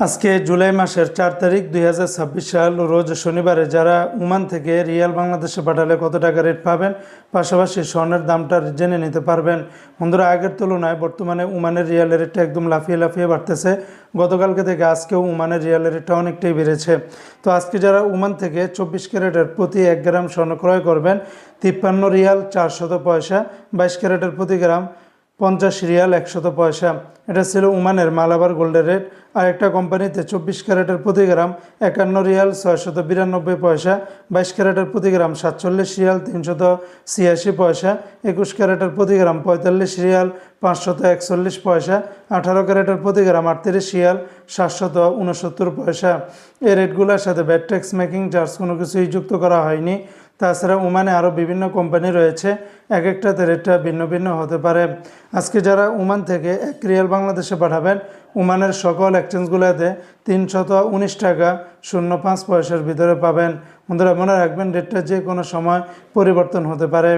আজকে জুলাই মাসের 4 তারিখ 2026 সাল রোজ শনিবারে যারা ওমান থেকে রিয়াল বাংলাদেশে পাঠালে কত টাকা রেট পাবেন, পাশাপাশি স্বর্ণের দামটা জেনে নিতে পারবেন। বন্ধুরা, আগের তুলনায় বর্তমানে ওমানের রিয়ালের রেটটা একদম লাফিয়ে লাফিয়ে বাড়তেছে। গতকালকে থেকে আজকেও ওমানের রিয়ালের রেটটা অনেকটাই বেড়েছে। তো আজকে যারা ওমান থেকে 24 ক্যারেটের প্রতি 1 গ্রাম স্বর্ণ ক্রয় করবেন 53 রিয়াল 400 পয়সা, 22 ক্যারেটের প্রতি গ্রাম 50 রিয়াল 100 পয়সা। এটা ছিল ওমানের মালাবার গোল্ডের রেট। আর একটা কোম্পানিতে 24 ক্যারেটের প্রতি গ্রাম 51 রিয়াল 692 পয়সা, 22 ক্যারেটের প্রতি গ্রাম 47 রিয়াল 386 পয়সা, 21 ক্যারেটের প্রতি গ্রাম 45 রিয়াল 541 পয়সা, 18 ক্যারেটের প্রতি গ্রাম 38 রিয়াল 769 পয়সা। এই রেটগুলোর সাথে ভ্যাট ট্যাক্স মেকিং চার্জ কোনো কিছুই যুক্ত করা হয়নি। তাছাড়া ওমানে আরও বিভিন্ন কোম্পানি রয়েছে, এক একটাতে রেটটা ভিন্ন ভিন্ন হতে পারে। আজকে যারা ওমান থেকে 1 রিয়াল বাংলাদেশে পাঠাবেন, ওমানের সকল এক্সচেঞ্জগুলোতে 319 টাকা 05 পয়সার ভিতরে পাবেন। বন্ধুরা, মনে রাখবেন রেটটা যে কোনো সময় পরিবর্তন হতে পারে।